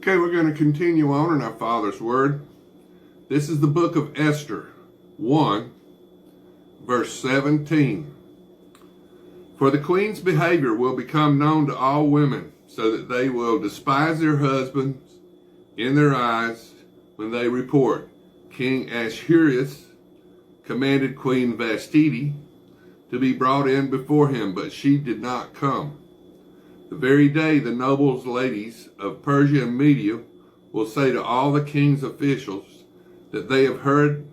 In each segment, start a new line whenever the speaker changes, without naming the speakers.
Okay, we're going to continue on in our Father's Word. This is the book of Esther 1, verse 17. For the queen's behavior will become known to all women, so that they will despise their husbands in their eyes when they report. King Ahasuerus commanded Queen Vashti to be brought in before him, but she did not come. The very day the nobles, ladies of Persia and Media will say to all the king's officials that they have heard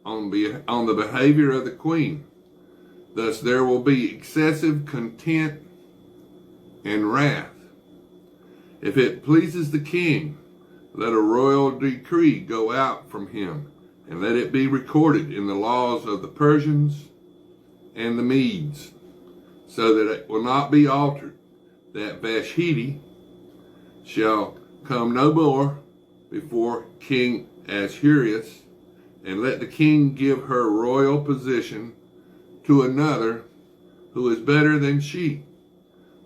on the behavior of the queen. Thus there will be excessive contempt and wrath. If it pleases the king, let a royal decree go out from him, and let it be recorded in the laws of the Persians and the Medes, so that it will not be altered, that Vashti shall come no more before King Ahasuerus, and let the king give her royal position to another who is better than she.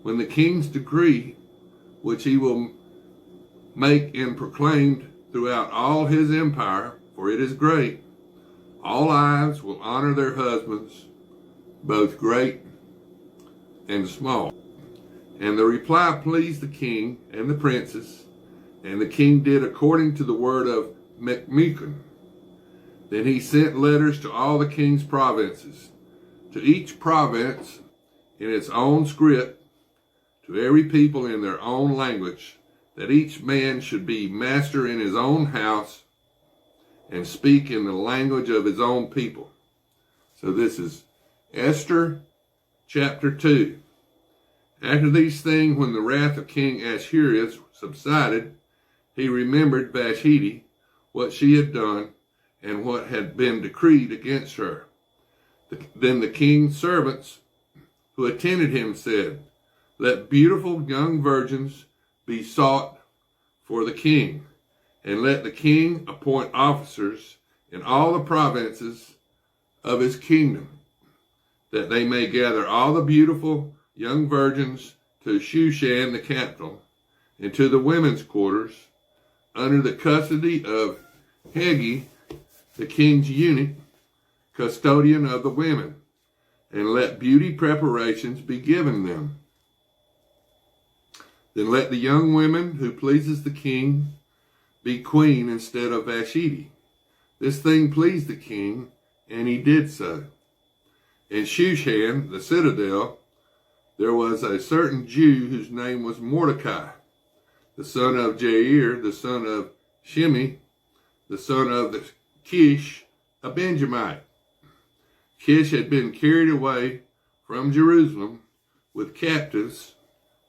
When the king's decree, which he will make and proclaimed throughout all his empire, for it is great, all wives will honor their husbands, both great and small. And the reply pleased the king and the princes, and the king did according to the word of Memucan. Then he sent letters to all the king's provinces, to each province in its own script, to every people in their own language, that each man should be master in his own house and speak in the language of his own people. So this is Esther chapter 2. After these things, when the wrath of King Ahasuerus subsided, he remembered Vashti, what she had done, and what had been decreed against her. Then the king's servants who attended him said, let beautiful young virgins be sought for the king, and let the king appoint officers in all the provinces of his kingdom, that they may gather all the beautiful young virgins to Shushan the capital, and to the women's quarters, under the custody of Hegai, the king's eunuch, custodian of the women, and let beauty preparations be given them. Then let the young women who pleases the king be queen instead of Vashti. This thing pleased the king, and he did so. In Shushan, the citadel, there was a certain Jew whose name was Mordecai, the son of Jair, the son of Shimei, the son of the Kish, a Benjamite. Kish had been carried away from Jerusalem with captives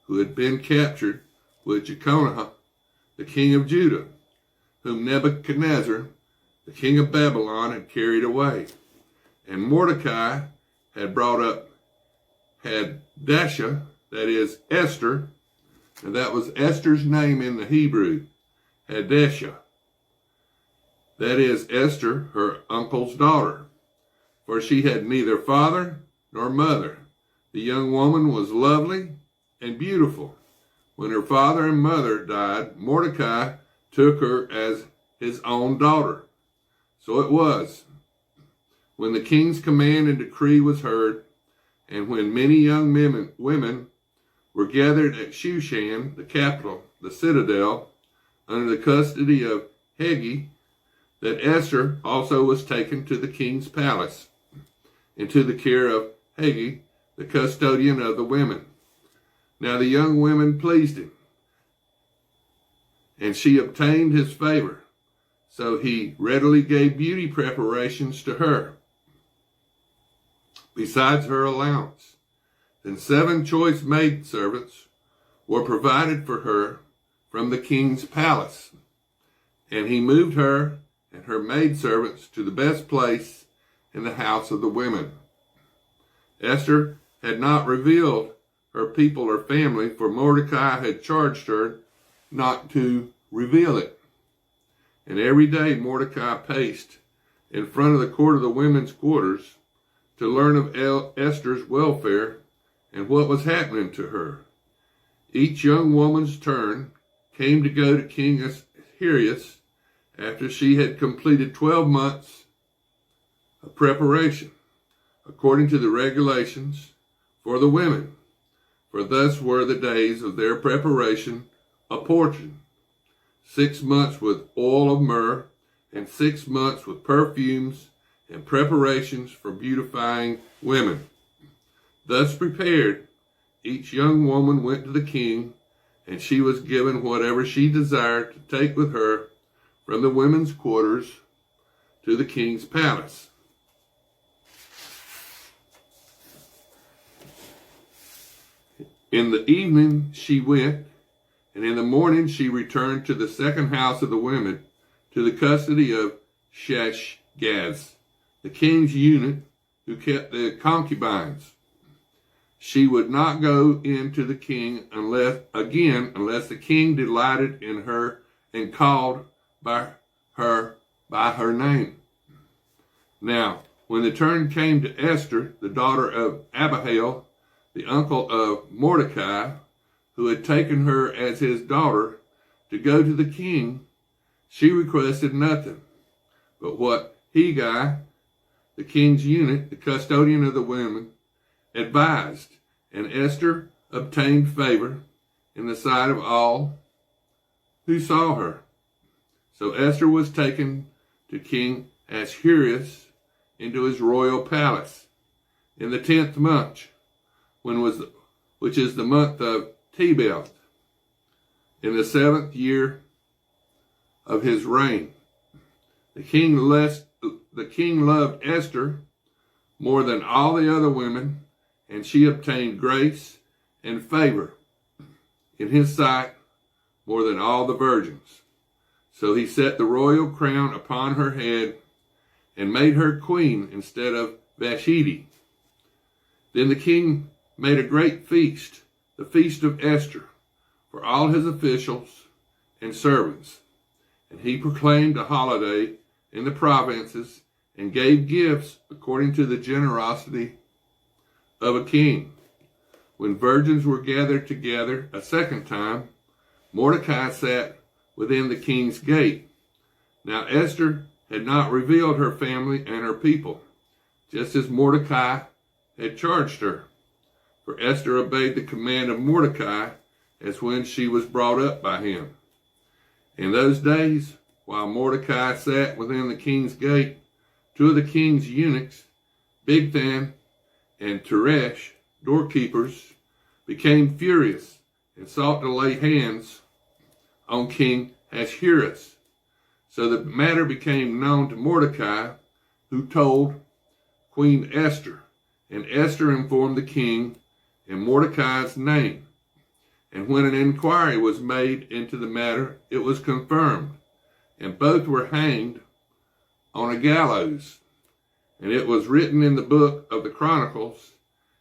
who had been captured with Jeconiah, the king of Judah, whom Nebuchadnezzar, the king of Babylon, had carried away. And Mordecai had brought up Hadassah, that is Esther, and that was Esther's name in the Hebrew, Hadassah. That is Esther, her uncle's daughter, for she had neither father nor mother. The young woman was lovely and beautiful. When her father and mother died, Mordecai took her as his own daughter. So it was, when the king's command and decree was heard, and when many young women were gathered at Shushan, the capital, the citadel, under the custody of Hegai, that Esther also was taken to the king's palace, into the care of Hegai, the custodian of the women. Now the young women pleased him, and she obtained his favor, so he readily gave beauty preparations to her, besides her allowance. Then 7 choice maidservants were provided for her from the king's palace, and he moved her and her maidservants to the best place in the house of the women. Esther had not revealed her people or family, for Mordecai had charged her not to reveal it. And every day Mordecai paced in front of the court of the women's quarters to learn of Esther's welfare and what was happening to her. Each young woman's turn came to go to King Ahasuerus after she had completed 12 months of preparation, according to the regulations for the women. For thus were the days of their preparation apportioned: 6 months with oil of myrrh, and 6 months with perfumes and preparations for beautifying women. Thus prepared, each young woman went to the king, and she was given whatever she desired to take with her from the women's quarters to the king's palace. In the evening she went, and in the morning she returned to the second house of the women, to the custody of Shashgaz, the king's eunuch who kept the concubines. She would not go in to the king unless the king delighted in her and called by her name. Now, when the turn came to Esther, the daughter of Abihail, the uncle of Mordecai, who had taken her as his daughter, to go to the king, she requested nothing but what Hegai, the king's eunuch, the custodian of the women, advised, and Esther obtained favor in the sight of all who saw her. So Esther was taken to King Ahasuerus into his royal palace in the 10th month, which is the month of Tebeth, in the 7th year of his reign. The king loved Esther more than all the other women, and she obtained grace and favor in his sight more than all the virgins. So he set the royal crown upon her head and made her queen instead of Vashti. Then the king made a great feast, the feast of Esther, for all his officials and servants. And he proclaimed a holiday in the provinces and gave gifts according to the generosity of a king. When virgins were gathered together a second time, Mordecai sat within the king's gate. Now Esther had not revealed her family and her people, just as Mordecai had charged her. For Esther obeyed the command of Mordecai as when she was brought up by him. In those days, while Mordecai sat within the king's gate, two of the king's eunuchs, Bigthan and Teresh, doorkeepers, became furious and sought to lay hands on King Ahasuerus. So the matter became known to Mordecai, who told Queen Esther, and Esther informed the king in Mordecai's name. And when an inquiry was made into the matter, it was confirmed, and both were hanged on a gallows. And it was written in the book of the Chronicles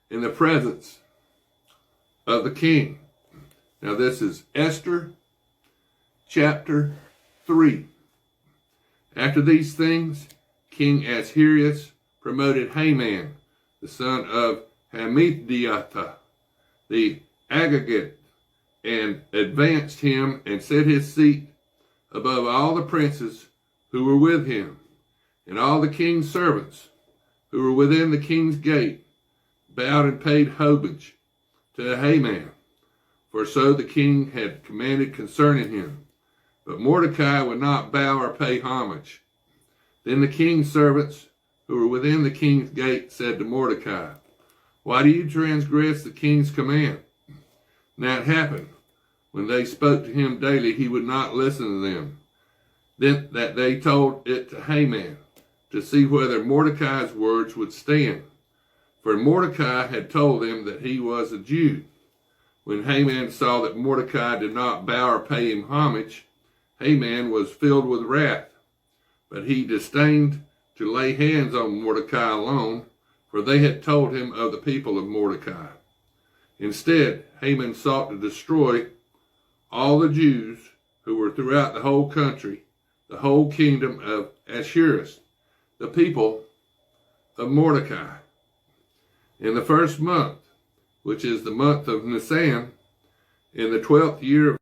in the presence of the king. Now this is Esther chapter 3. After these things, King Ahasuerus promoted Haman, the son of Hammedatha, the Agagite, and advanced him and set his seat above all the princes who were with him. And all the king's servants who were within the king's gate bowed and paid homage to Haman, for so the king had commanded concerning him. But Mordecai would not bow or pay homage. Then the king's servants who were within the king's gate said to Mordecai, "Why do you transgress the king's command?" Now it happened, when they spoke to him daily, he would not listen to them. Then that they told it to Haman, to see whether Mordecai's words would stand. For Mordecai had told them that he was a Jew. When Haman saw that Mordecai did not bow or pay him homage, Haman was filled with wrath. But he disdained to lay hands on Mordecai alone, for they had told him of the people of Mordecai. Instead, Haman sought to destroy all the Jews who were throughout the whole country, the whole kingdom of Ahasuerus, the people of Mordecai. In the first month, which is the month of Nisan, in the 12th year of